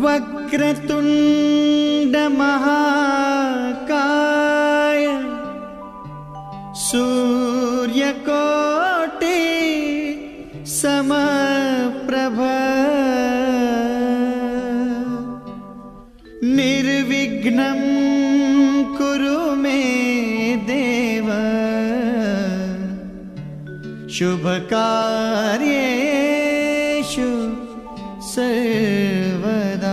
वक्रतुंड महाकाय सूर्यकोटि समप्रभ निर्विघ्नं कुरु मे देव शुभकार्येषु सर्वदा।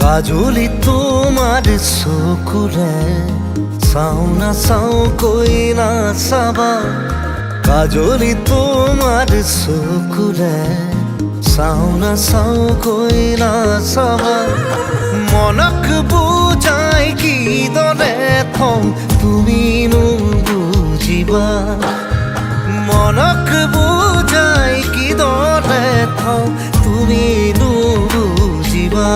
কাজলি তোমার চকুৰে চাও না চাও কৈ না চাবা, কাজলি তোমাৰ চকুৰে চাও না চাও কৈ না চাবা, মনক বুজাই কিদৰে থওঁ তুমিনো বুজিবা, মনক বুজাই কিদৰে থওঁ তুমিনো বুজিবা,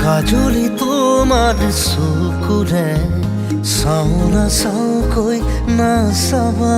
কাজলি তোমাৰ চকুৰে চাও না চাও কৈ না চাবা।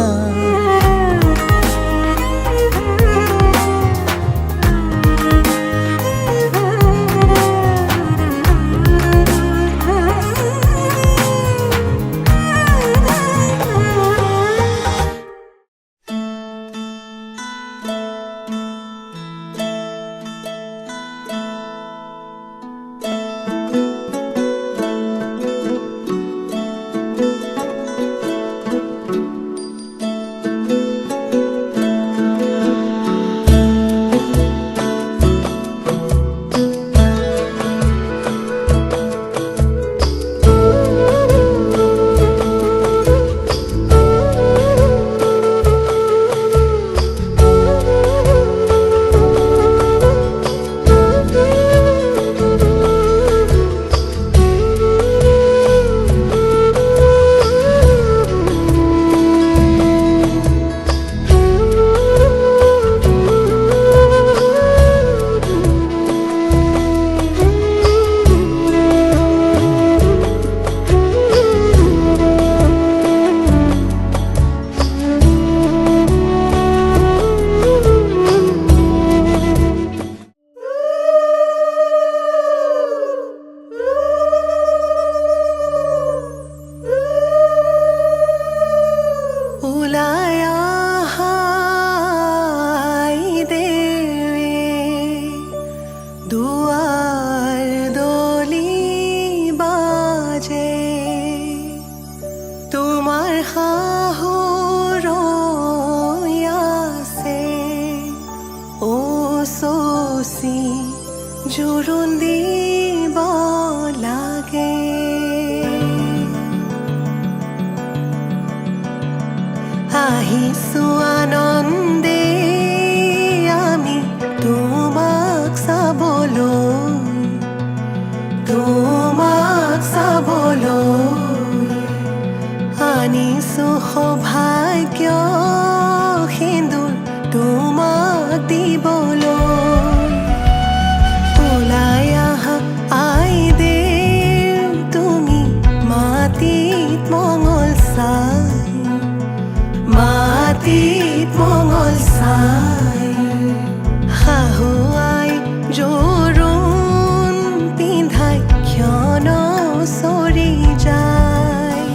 জোৰোণ দিব লাগে, আহিছো আনন্দে আমি তোমাক চাবলৈ, তোমাক চাবলৈ আনিছো সৌভাগ্য সিন্দুৰ তোমাক দিবলৈ। মাটিত মঙল চাই শাহুৱাই জোৰোণ পিন্ধাই ক্ষণ চৰি যায়,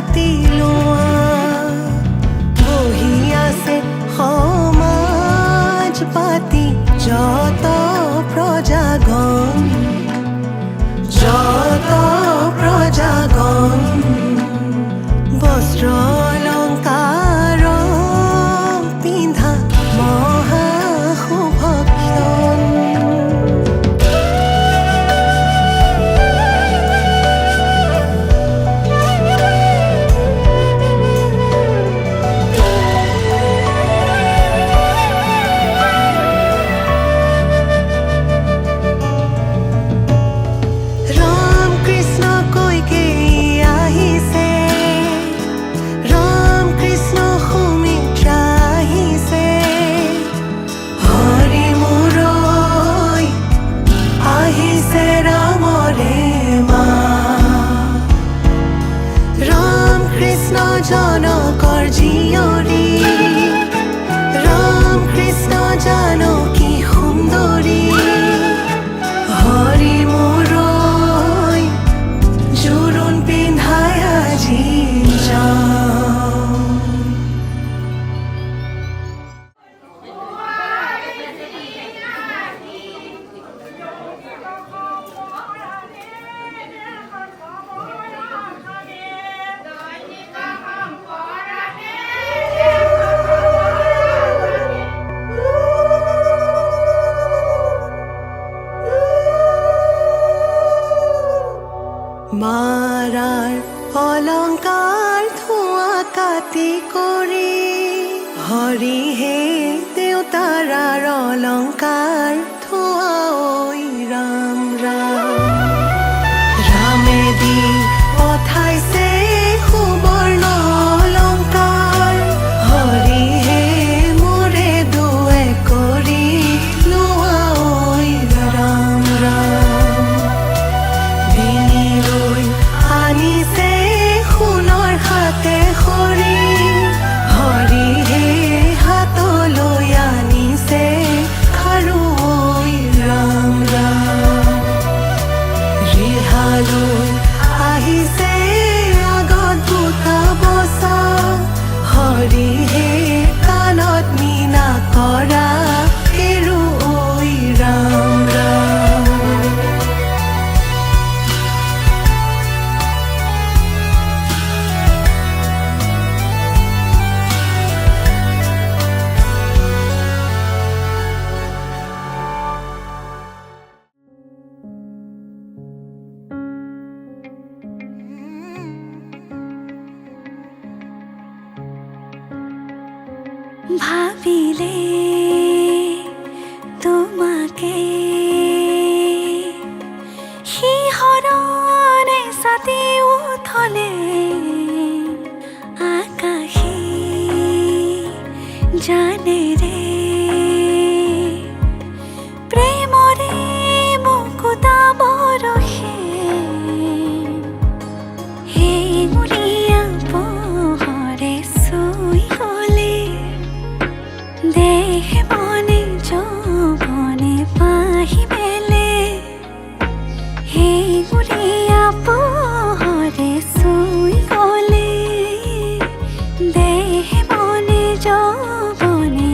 পাতি লোৱা বহি আছে সমাজ পাতি যত প্ৰজাগণ বস্ত্ৰ অলংকাৰ পিন্ধা মহা শুভক্ষণ ৰাম কৃষ্ণ কৈকে আহিছে ৰাম কৃষ্ণ সুমিত্ৰা আহিছে হৰি মুৰৈ আহিছে ৰামৰে মা ৰাম কৃষ্ণ জনকৰ জীয়ৰী ৰাম কৃষ্ণ জানকী সুন্দৰী হৰি মুৰৈ জোৰোণ পিন্ধাই আজি যাওঁ মাৰাৰ অলংকাৰ ধোঁৱা কাটি কৰি হৰিহে দেউতাৰাৰ অলংকাৰ ধোঁৱা ঐ ৰাম ৰাম ৰামে দি পঠাইছে সুবৰ্ণ অলংকাৰ হৰিহে মোৰে দুৱে কৰি লোৱা ঐ ৰাম ৰাম বিনিলৈ আনিছে সোণৰ হাতে খৰি হৰিহে হাতলৈ আনিছে খাৰু ঐ ৰাম ৰাম ৰিহালৈ আহিছে আগত দুটা বচা হৰিহে কাণত মীনা কৰা কেৰু ঐ ৰাম ৰাম ভাবিলে তোমাকে শিহৰণে ছাতি উঠলে আকাশে জানেৰে প্ৰেমৰে মুকুতা বৰষে সেই মুৰিয়া পোহৰে চুই গলে দেহ মনে যৌৱনে পাহি মেলে সেই গুৰিয়া পোহৰে চুই গলে দেহ মনে যৌৱনে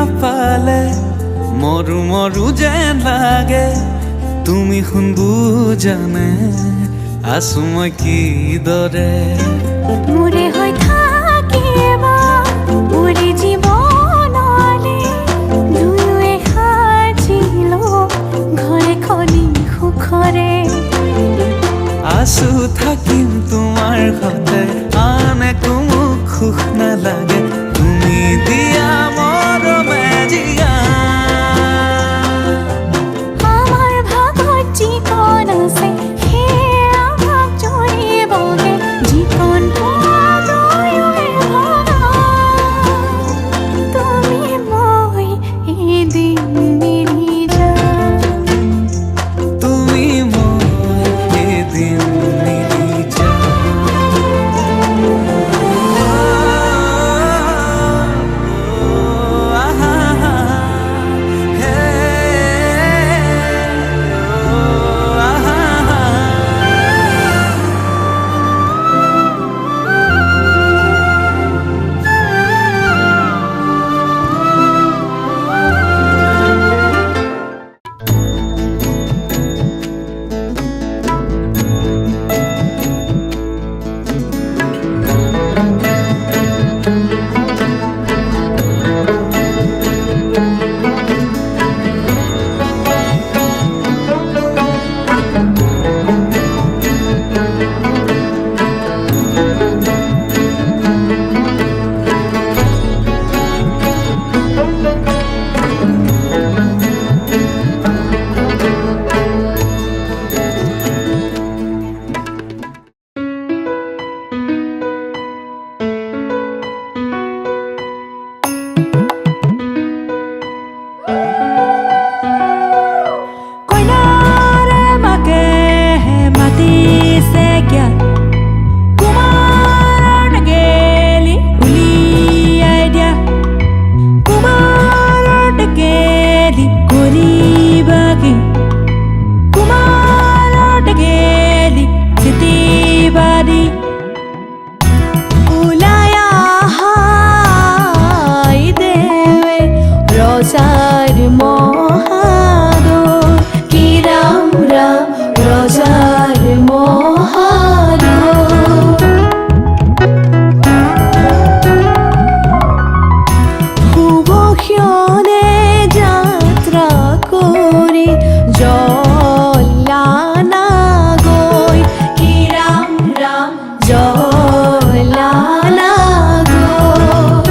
নাপালে মৰু মৰু যেন লাগে তুমি শুন বুজানে আছো মই কিদৰে মোৰে হৈ থাকিবা মোৰে জীৱনলে দুয়োৱে সাজিলো ঘৰে খনি সুখৰে আছো থাকিম তোমাৰ সতে আন একো মোক সুখ নালাগে তুমি দিয়া মৰমে জিয়া আমাৰ ভাগত যিকণ আছে সেয়া ভাগ জৰিবগে যিকণ পোৱা দুয়োৱে ভগা তুমি মই এদিন মিলি যাম তুমি মই এদিন মিলি রজার মহাদর কি রাম রাম রজার মহাদর শুভক্ষণে যাত্রা করি জলানা গৈ কি রাম রাম জলানা গৈ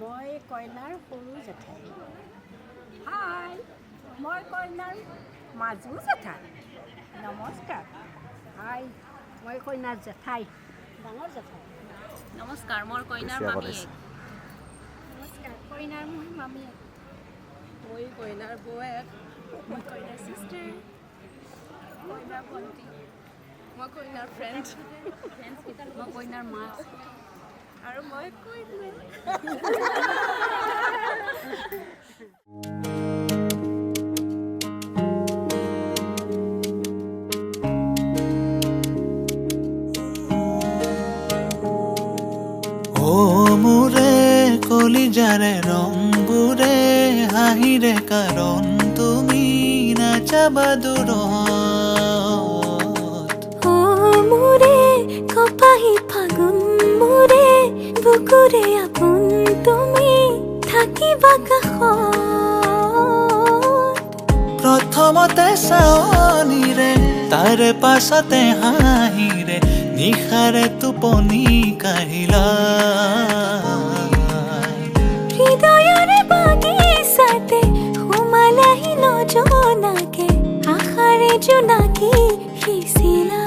মই কইনাৰ সৰু জেঠাই। হাই, মই কইনাৰ মাজু জেঠাই। নমস্কাৰ। হাই, মই কইনাৰ জেঠাই, ডাঙৰ জেঠাই। নমস্কাৰ, মই কইনাৰ মামীয়েক। নমস্কাৰ, কইনাৰ মই মামীয়েক। মই কইনাৰ বৌয়েক। মই কইনাৰ চিষ্টাৰ। কইনাৰ ভণ্টি। মই কইনাৰ ফ্ৰেণ্ড। মই কইনাৰ মা। আৰু মই কইনা। অ' মোৰে কলিজাৰে ৰংবোৰে হাঁহিৰে কাৰণ তুমি নাযাবা দূৰত। মোৰে কপাহী ফাগুন মোৰে বুকুৰে আপোন তুমি থাকিবা কাষত। প্ৰথমতে চাৱনিৰে তাৰে পাছতে হাঁহিৰে নিশাৰে টোপনি কাঢ়িলা। হৃদয়ৰে বাগিচাতে সোমালাহি নজনাকে আশাৰে জোনাকী সিঁচিলা।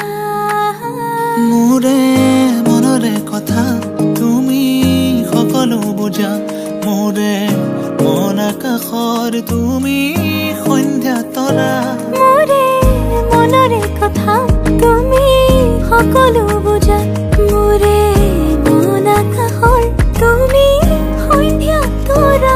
মোৰে মনৰে কথা তুমি সকলো বুজা, মোৰে মন আকাশৰ তুমি সন্ধ্যা তৰা। মোৰে মনৰে কথা তুমি সকলো বুজা, মোৰে মন আকাশৰ তুমি সন্ধ্যা তৰা।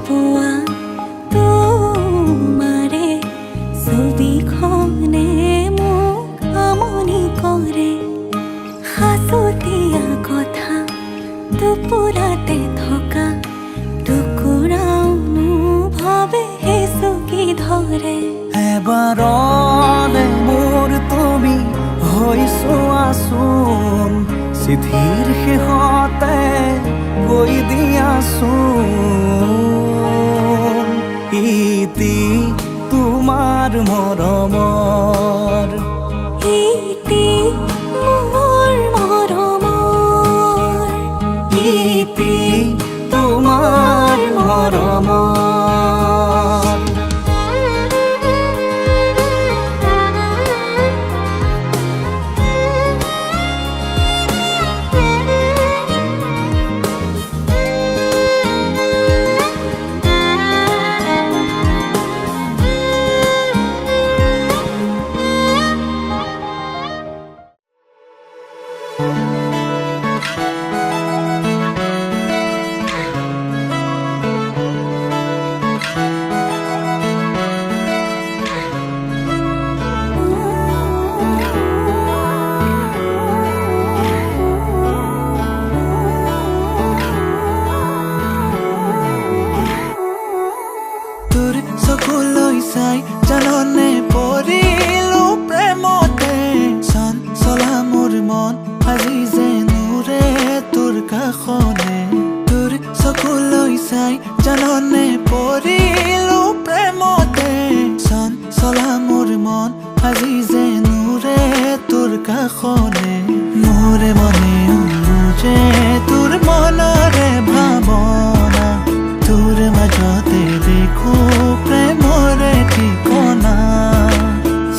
পোৱা তোমাৰে ছবিখনে মোক আমনি কৰে। সাঁচতীয়া কথা টোপোলাতে থকা টুকুৰাও ভাবে চুকি ধৰে। এবাৰলে মোৰ তুমি হৈছো আছোন, চিঠিৰ শেষতে গৈ দিয়াছোন ইতি তোমাৰ মৰমৰ। ইতি মোৰ মৰমৰ, ইতি তোমাৰ মৰমৰ। চকুলৈ চাই জাননে পৰিলো প্ৰেমতে, চঞ্চলা মোৰ মন আজি যে নুৰে তোৰ কাষনে। তোৰ চকুলৈ চাই জাননে পৰিলো প্ৰেমতে, চঞ্চলা মোৰ মন আজি যে নুৰে তোৰ কাষনে। মোৰে মনে যে তোৰ মনৰে ভাৱনা, তোৰ মাজতে দেখো প্ৰেমৰে ঠিকনা।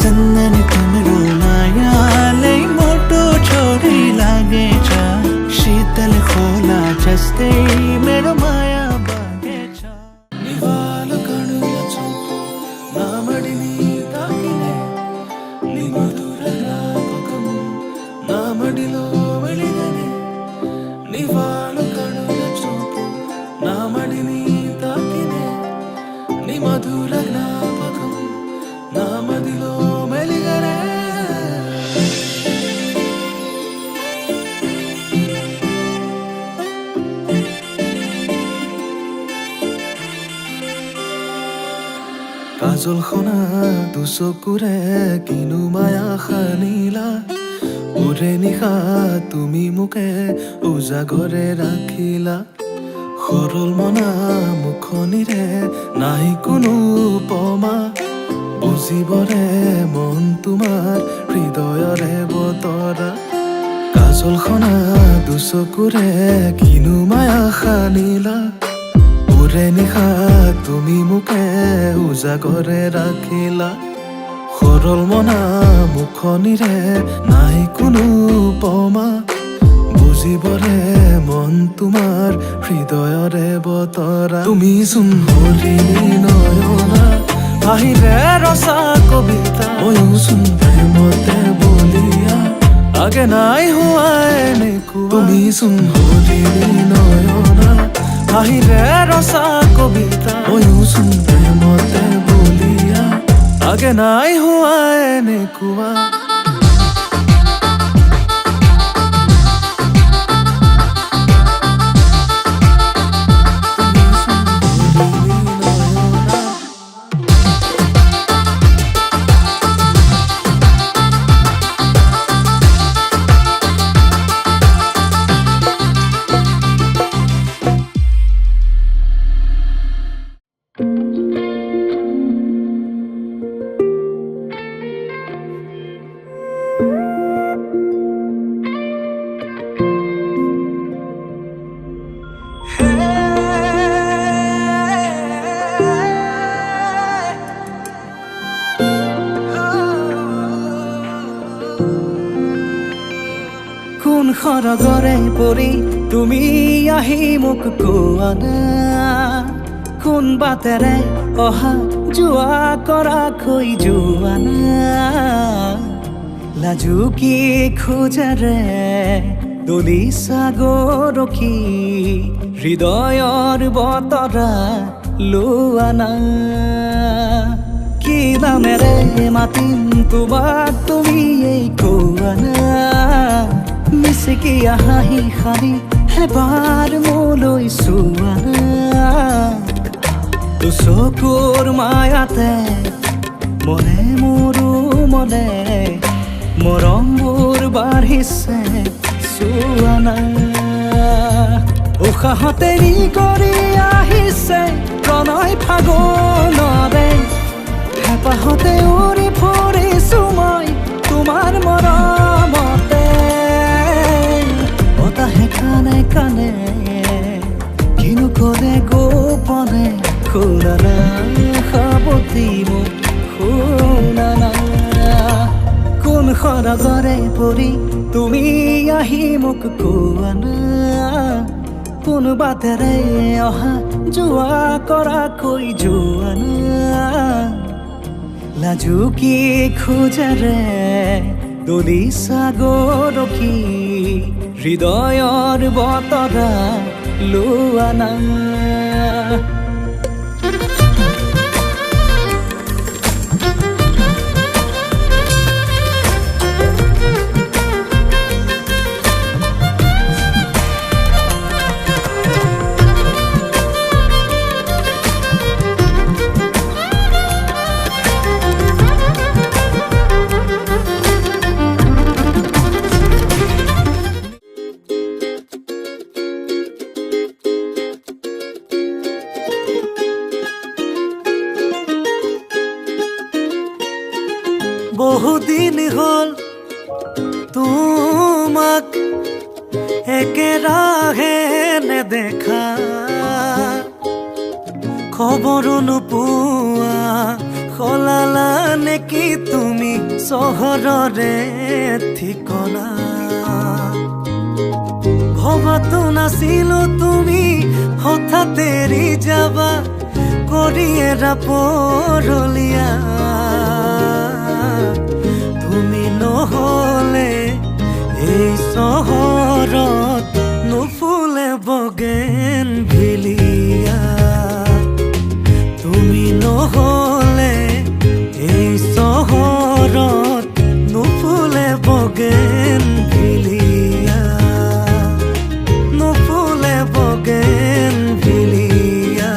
চন্দন তুমৰো মায়ালে মোৰটো কাজল খনা দুচকুৰে কিনো মায়া সানিলা ওৰে নিশা তুমি মোকে উজাগৰে ৰাখিলা সৰল মনা মুখনিৰে নাই কোনো উপমা বুজিবৰে মন তোমাৰ হৃদয়ৰে বতৰা কাজল খনা দুচকুৰে কিনো মায়া সানিলা ওৰে নিশা তুমি মোকে উজাগৰে ৰাখিলা সৰল মনা মুখনিৰে নাই কোনো উপমা বুজিবৰে মন তোমাৰ হৃদয়ৰে বতৰা তুমি চোন হৰিণী নয়না আহিৰে ৰচা কবিতা ময়ো চোন প্ৰেমতে বলিয়া আগে নাই হোৱা এনেকুৱা তুমি চোন হৰিণী নয়না আহিৰে ৰচা কবিতা ময়ো চোন প্ৰেমতে বলিয়া আগে নাই হোৱা এনেকুৱা কোন সৰগৰে পৰি তুমি আহি মোক কোৱা না কোন বাটেৰে অহা যোৱা কৰা কৈ যোৱা না লাজু কি খোজেৰে দলিছা গৰখি হৃদয়ৰ বতৰা লোৱা না কি নামেৰে মাতিম তোমাক তুমি এই কোৱা না মিচিকিয়া হাঁহি সাৰি এবাৰ মোলৈ চোৱা চকুৰ মায়াতে মনে মোৰো মনে মৰমবোৰ বাঢ়িছে চোৱা না উশাহতে নি কৰি আহিছে প্ৰণয় ফাগুনৰে হেঁপাহতে উৰি ফুৰিছো মই তোমাৰ মৰমতে বতাহে কানে কানে কিনো কৰে গোপনে শুনা না সাৱতি মোক শুনা না কোন সৰগৰে পৰি তুমি আহি মোক কোৱা না কোন বাটেৰে অহা যোৱা কৰা কৈ যোৱা না লাজু কি খোজেৰে দলিছা গৰখি হৃদয়ৰ বতৰা লোৱা না বহুদিন হল তোমাক একেৰাহে নেদেখা খবৰো নোপোৱা সলালা নেকি তুমি চহৰৰে ঠিকনা ভবাতো নাছিলো তুমি হঠাৎ এৰি যাবা কৰি এৰা পৰলীয়া তুমি নহলে এই চহৰত নুফুলে বগেন ভিলিয়া তুমি নহলে এই চহৰত নুফুলে বগেন ভিলিয়া নুফুলে বগেন ভিলিয়া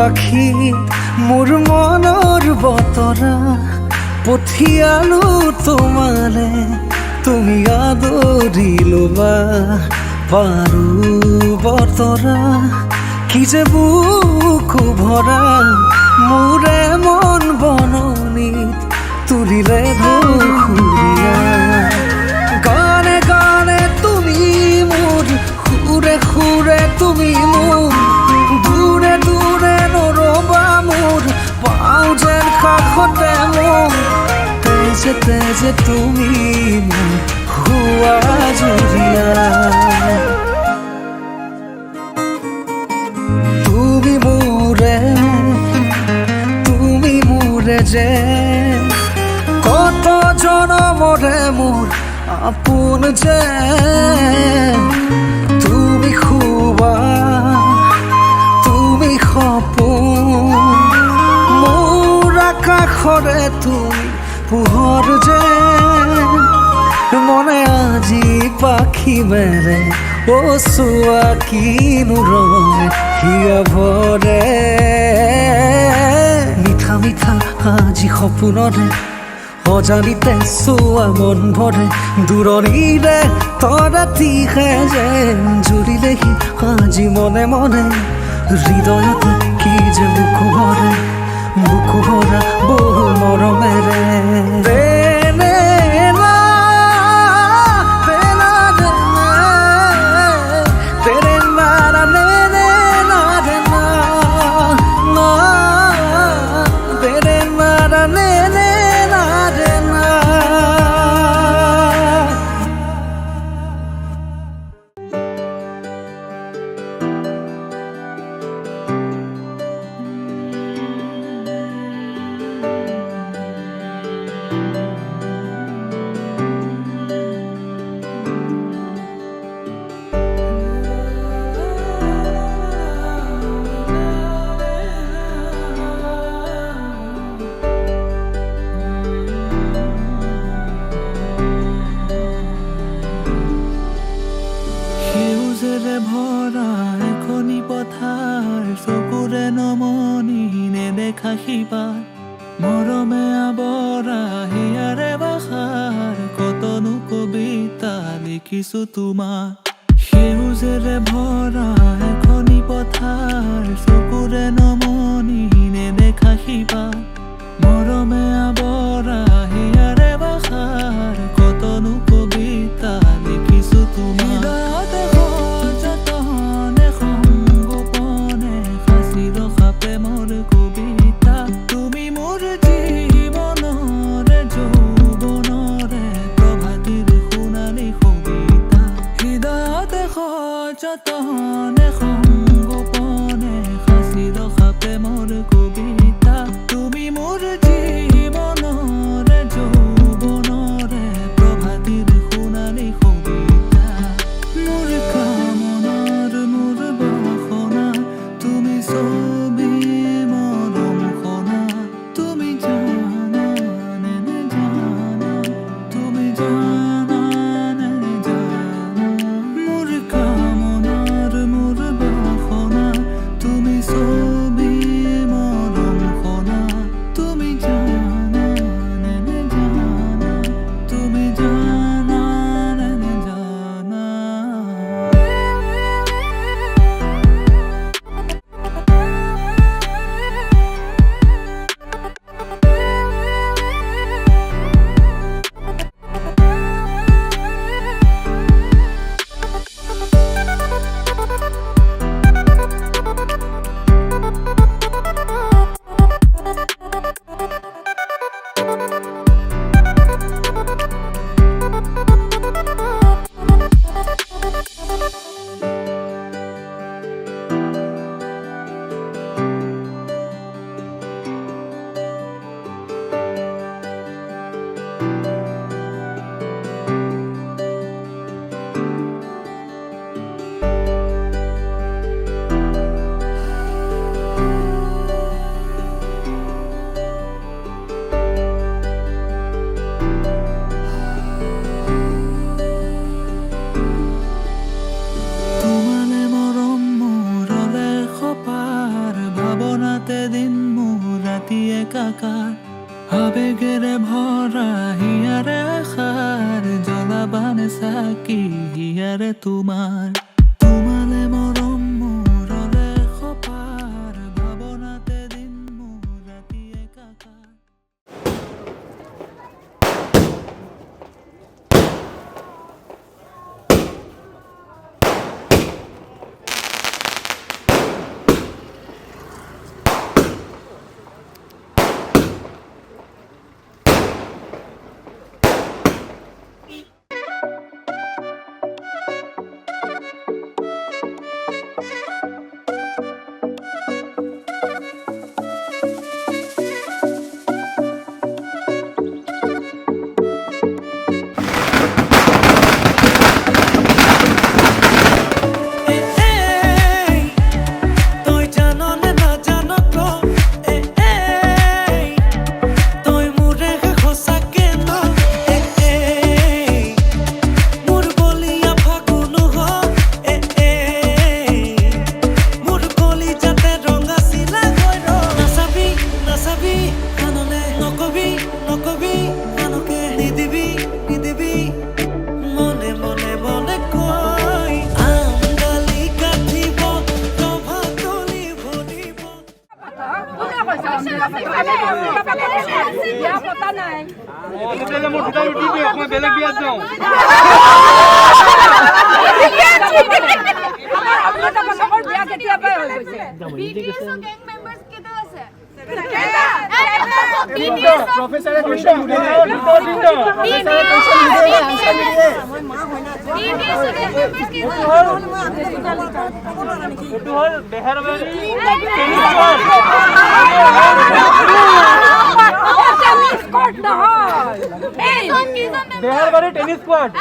পাখি মোৰ মনৰ বতৰা পঠিয়ালো তোমালে তুমি আদৰি ল'বা পাৰো বতৰা কি যে বুকু ভৰা মোৰে মন বননিত তুলিলে ধুৰীয়া গানে গানে তুমি মোৰ সুৰে সুৰে তুমি মোৰ দূৰে দূৰে নৰবা মোৰ পাওঁ যেন কাষতে মোৰ তেজে তেজে তুমি মোৰ হোৱা জুৰীয়া তুমি মোৰে যে কত জনমৰে মোৰ আপোন যে তুমি খুবা তুমি সপোন মোৰ আকাশৰে তুমি পোহৰ যে মনে আজি পাখি মেলে ও চোৱা কিনো ৰঙে হিয়া ভৰে মিঠা মিঠা আজি সপোনৰে অজানিতে চোৱা মন ভৰে দূৰণিৰে তৰাতিহে যেন জুৰিলেহি আজি মনে মনে হৃদয়তে কি যে বুক ভৰা বহু মৰমেৰে ভৰা এখনি পথাৰ চকুৰে নমনি নেদেখা সিপাৰ মৰমে আৱৰা হিয়াৰে বাসাৰ কতনো কবিতা লিখিছো তোমাৰ সেউজেৰে ভৰা এখনি পথাৰ চকুৰে নমনি নেদেখা সিপাৰ মৰমে আৱৰা হিয়াৰে বাসাৰ কতনো কবিতা লিখিছো তোমাৰ যতনে সংগোপনে সাঁচি ৰখা প্ৰেমৰ কবিতা তুমি মোৰ একাকাৰ আবেগেৰে ভৰা হিয়াৰে আশাৰ জ্বলাবানে চাকি হিয়াৰে তোমাৰ তোমালে মৰম মোৰলে সপাৰ ভাৱনাতে দিন মোৰ ৰাতি একাকাৰ বেহারবাড়ি টেনিস কোয়ার্ট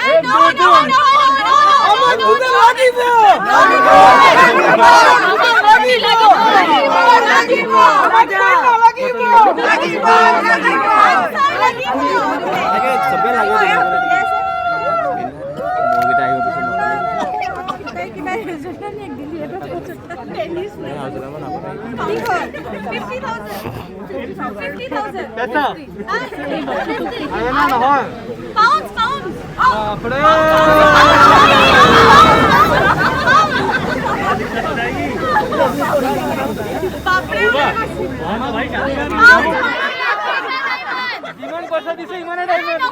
ইমান পয়সা দিছে ইমানে ডাইমেন্ড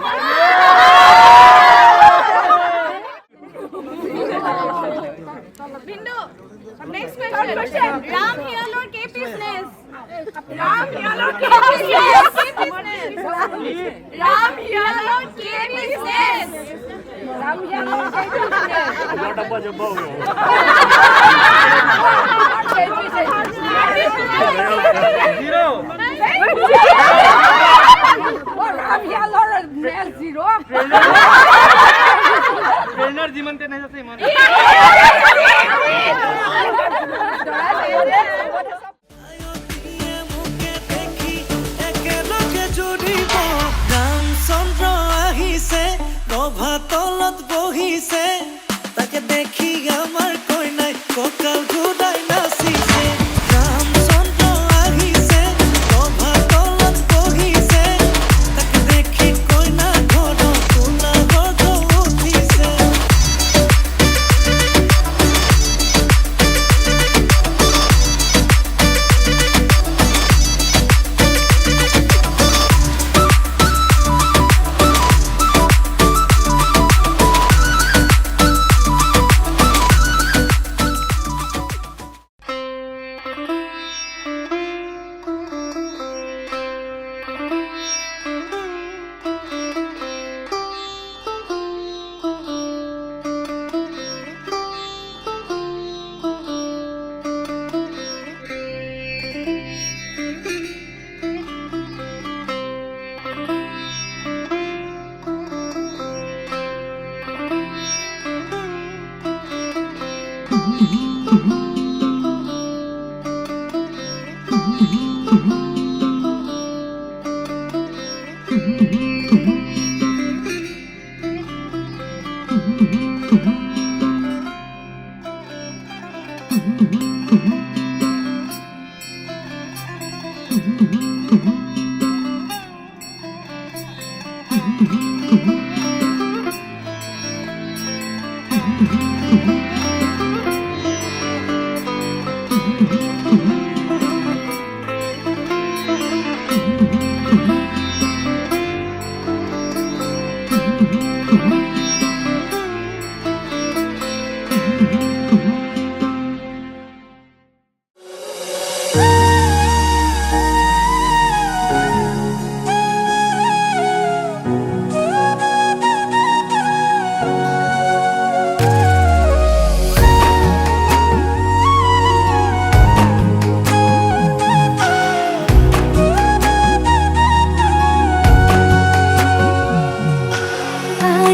Bindu, next question. Ram Hial or KP Snails? Ram Hial or KP Snails? Ram Hial or KP Snails? Ram Hial or KP Snails? Not a bunch of bow. Zero. Ram Hial or zero? Trainer জীবন তে নাই আছে ইমান ৰামচন্দ্ৰ আহিছে ৰভাতলত বহিছে তাকে দেখি আমাৰ কইনাই কঁকাল ঘূৰাই নাচিছে ৰামচন্দ্ৰ আহিছে ৰভাতলত বহিছে তাকে দেখি কইনা ঘৰত কোলা গৰ্ভ উঠিছে Mm-hmm.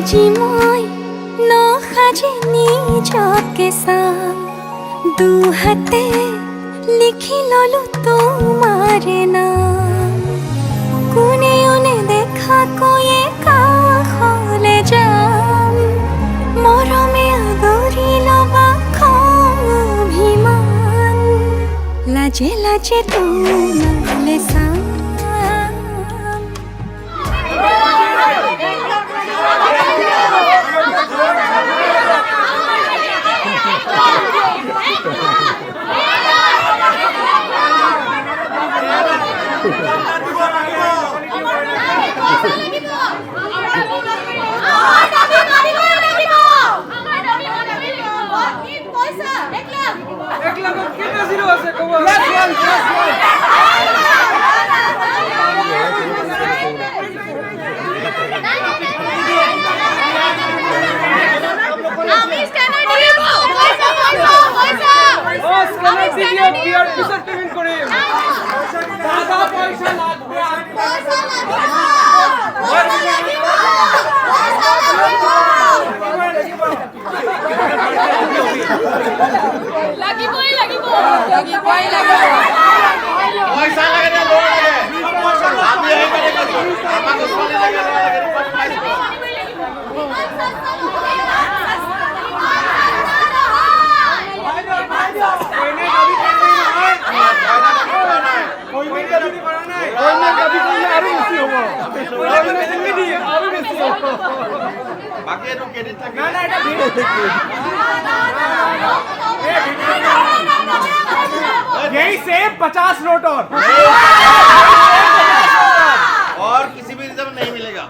আজি মই নসাজি নিজকে চাম দুহাতে লিখি ললো তোমাৰে নাম কোনেও নেদেখা কৈয়ে কাষলে যাম মৰমে আদৰি লবা খং অভিমান লাজে লাজে তোমালে চাম यही सेब 50 नोट और किसी भी रिजर्व नहीं मिलेगा।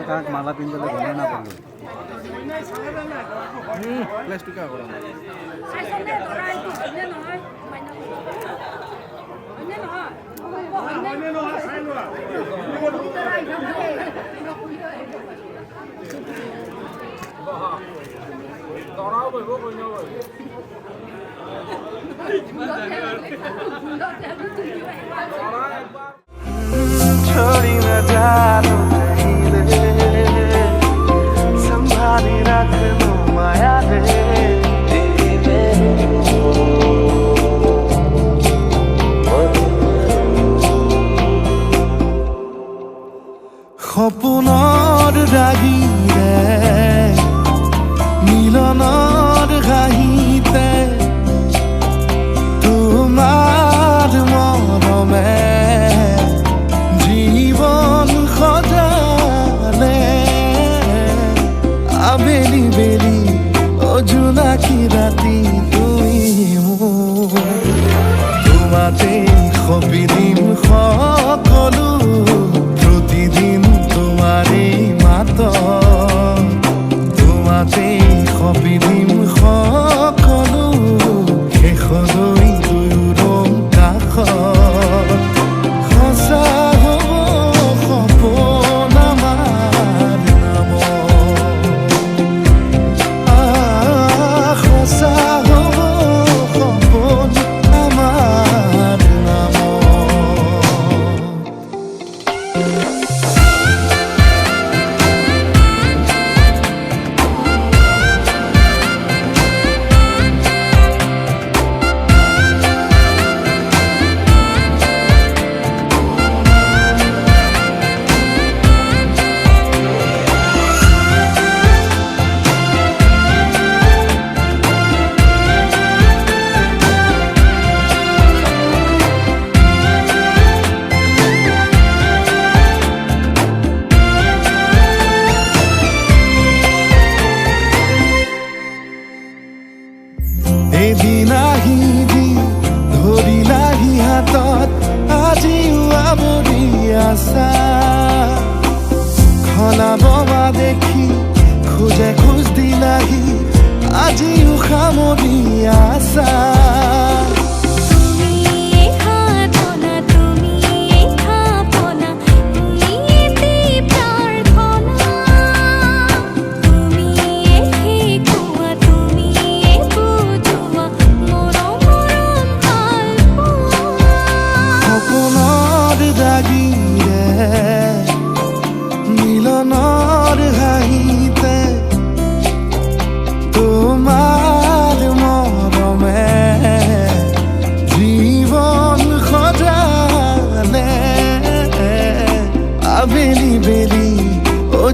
তাক মালা পিন্ধালে গমে নাপালো छोड़ी न जानो संभाली रख लो माया दे সপোনৰ ৰাগিৰে মিলনৰ ঘাঁহিতে তোমাৰ মৰমে জীবন সজালে আবেলি বেলি অজোনাকি ৰাতি তুমি মোৰ তোমাতে সপি দিম সকলো প্ৰতিদিন তোমাৰে মাত তোমাতে সপি দিম সকলো শেষলৈ দুয়োৰ কাষত সঁচা হ'ব সপোন আমাৰ নামত আশা খনাববা দেখি খোজে খোজ দিলাহি আজি সামৰি আছা মিলনৰ হাঁহিতে তোমাৰ মৰমে জীৱন সজালে আবেলি বেলি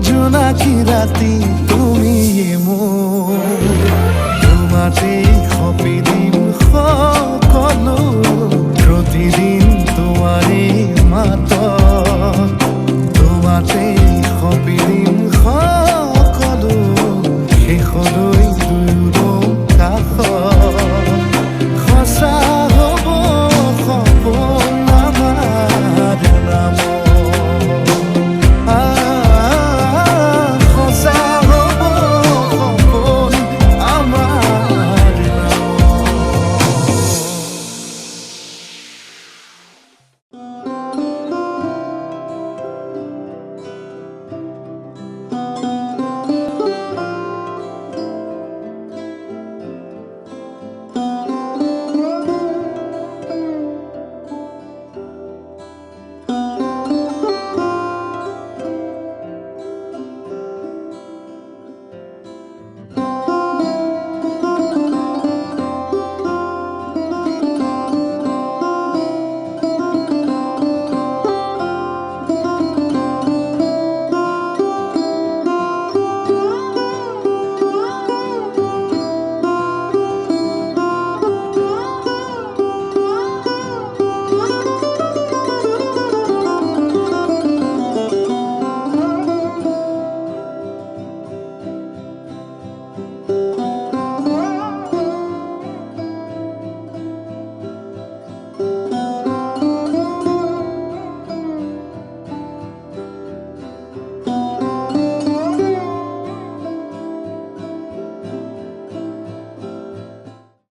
জোনাকী ৰাতি তুমিয়ে মোৰ তোমাতেই